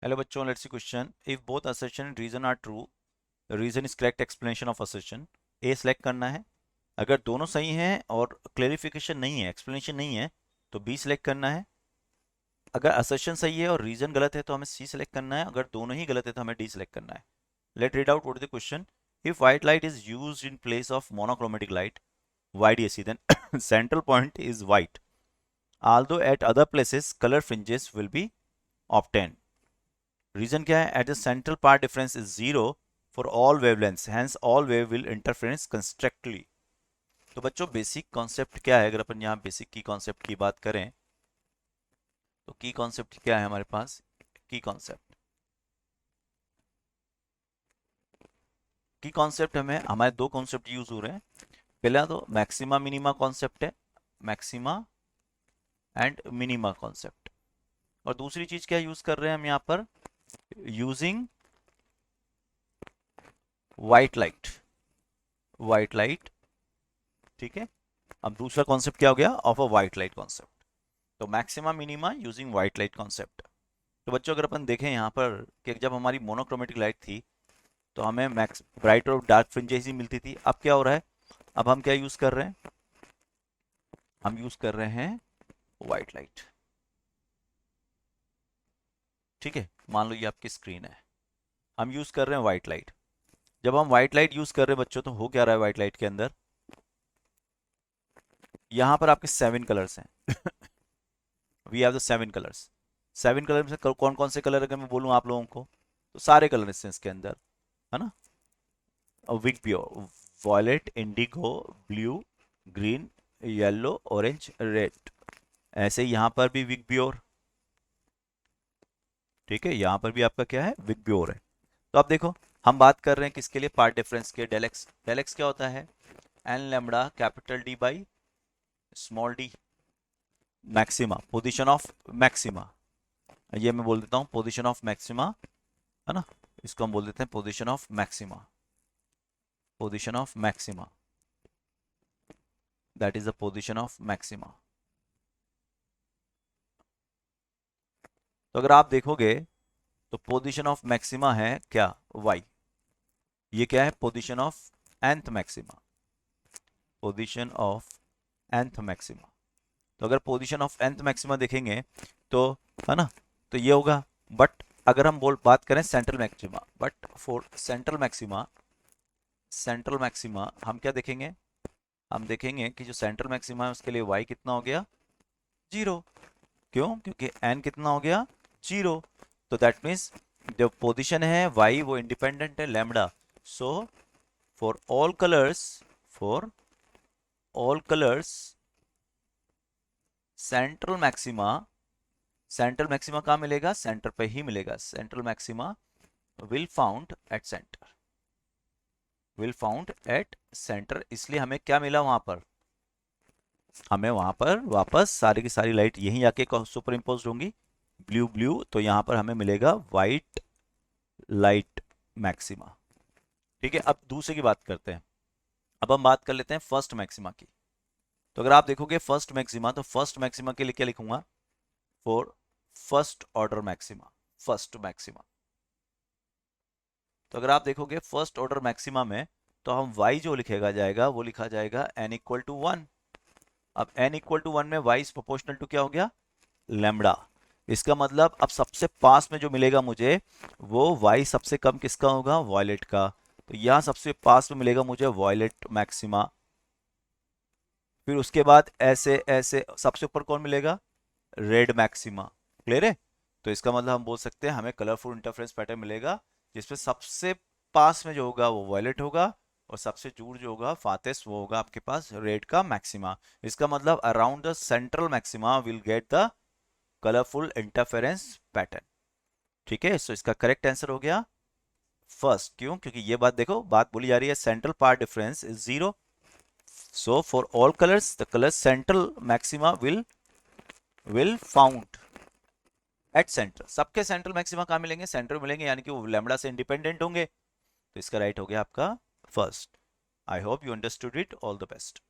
Hello बच्चों, let's see question. If both assertion and reason are true, reason is correct explanation of assertion. A select करना है। अगर दोनों सही हैं और क्लेरिफिकेशन नहीं है, एक्सप्लेनेशन नहीं है, तो बी सिलेक्ट करना है। अगर असर्शन सही है और रीजन गलत है तो हमें सी सिलेक्ट करना है। अगर दोनों ही गलत है तो हमें डी सिलेक्ट करना है। Let read out what is the question. If white light is used in place of monochromatic light YDAC, then central point is white, although at other places color fringes will be obtained. Reason क्या है? At the central part difference is zero for all wavelengths, hence all wave will interference constructively. तो बच्चों, basic concept क्या है? अगर अपन यहाँ basic की concept की बात करें तो की कॉन्सेप्ट क्या है हमारे पास? की कॉन्सेप्ट हमें हमारे दो कॉन्सेप्ट यूज हो रहे हैं। पहला तो मैक्सिमा मिनिमा कॉन्सेप्ट है, मैक्सिमा एंड मिनिमा कॉन्सेप्ट। और दूसरी चीज क्या यूज कर रहे हैं हम यहाँ पर? Using white light, white light. ठीक है। अब दूसरा कॉन्सेप्ट क्या हो गया? Of a white light concept. तो maxima minima using white light concept. तो बच्चों, अगर अपन देखें यहाँ पर कि जब हमारी मोनोक्रोमेटिक लाइट थी तो हमें मैक्स ब्राइट और डार्क फ्रिंजेस ही मिलती थी। अब क्या हो रहा है? अब हम क्या यूज कर रहे हैं? हम यूज कर रहे हैं व्हाइट लाइट। ठीक है, मान लो ये आपकी स्क्रीन है, हम यूज कर रहे हैं व्हाइट लाइट। जब हम व्हाइट लाइट यूज कर रहे हैं बच्चों, तो हो क्या रहा है व्हाइट लाइट के अंदर? यहाँ पर आपके 7 कलर्स हैं। We have the 7 colours. 7 colour में से कौन कौन से कलर अगर मैं बोलूँ आप लोगों को, तो सारे कलर हैं इसके अंदर, है ना? विग प्योर, violet, indigo, blue, green, yellow, orange, red. ऐसे ही यहाँ पर भी विग प्योर। ठीक है, यहाँ पर भी आपका क्या है? विग प्योर है। तो आप देखो, हम बात कर रहे हैं किसके लिए? पार्ट डिफरेंस के। डेल एक्स, डेल एक्स क्या होता है? N lambda capital D by small D, maxima, position of maxima. ये मैं बोल देता हूँ पोजीशन ऑफ मैक्सिमा, है ना? इसको हम बोल देते हैं position of maxima, position of maxima, that is the position of maxima. तो अगर आप देखोगे तो पोजीशन ऑफ मैक्सिमा है क्या? वाई। ये क्या है? Position of nth maxima, position of nth maxima. तो अगर पोजीशन ऑफ nth मैक्सिमा देखेंगे तो, है ना, तो ये होगा। बट अगर हम बात करें central maxima, but for central maxima, central maxima हम क्या देखेंगे? हम देखेंगे कि जो सेंट्रल मैक्सिमा है उसके लिए y कितना हो गया? 0। क्यों? क्योंकि n कितना हो गया? 0। तो दैट मीन्स जो पोजीशन है y वो इंडिपेंडेंट है lambda. So for all colours, for all colours central maxima, central maxima कहाँ मिलेगा? सेंटर पे ही मिलेगा। Central maxima will found at centre, will found at centre. इसलिए हमें क्या मिला वहां पर? हमें वहां पर वापस सारी की सारी लाइट यहीं आके सुपर इम्पोज होंगी, ब्लू ब्लू। तो यहां पर हमें मिलेगा व्हाइट लाइट मैक्सिमा। ठीक है, अब दूसरे की बात करते हैं। अब हम बात कर लेते हैं फर्स्ट मैक्सिमा की। तो अगर आप देखोगे फर्स्ट मैक्सिमा, तो फर्स्ट मैक्सिमा के लिए क्या लिखूंगा? For first order maxima, first maxima. तो अगर आप देखोगे फर्स्ट ऑर्डर मैक्सिमा में, तो हम y जो लिखेगा जाएगा वो लिखा जाएगा n इक्वल टू 1। अब n इक्वल टू 1 में y इज प्रोपोर्शनल टू क्या हो गया? लैम्डा। इसका मतलब अब सबसे पास में जो मिलेगा मुझे, वो y सबसे कम किसका होगा? वॉयलेट का। तो यहाँ सबसे पास में मिलेगा मुझे वॉयलेट मैक्सिमा। फिर उसके बाद ऐसे ऐसे सबसे ऊपर कौन मिलेगा? Red maxima. क्लियर है? तो इसका मतलब हम बोल सकते हैं हमें कलरफुल इंटरफेरेंस पैटर्न मिलेगा जिसमें सबसे पास में जो होगा वो वॉयलेट होगा, और सबसे दूर जो होगा फातेस्ट वो होगा आपके पास रेड का मैक्सिमा। इसका मतलब around the central maxima will get the colourful interference pattern. ठीक है, सो इसका करेक्ट आंसर हो गया फर्स्ट। क्यों? क्योंकि ये बात देखो, बात बोली जा रही है central part difference is zero. So for all colours the colour central maxima will found at centre. सबके सेंट्रल मैक्सिमा कहाँ मिलेंगे? सेंटर मिलेंगे, यानी कि वो लैम्डा से इंडिपेंडेंट होंगे। तो इसका राइट हो गया आपका first. I hope you understood it. All the best.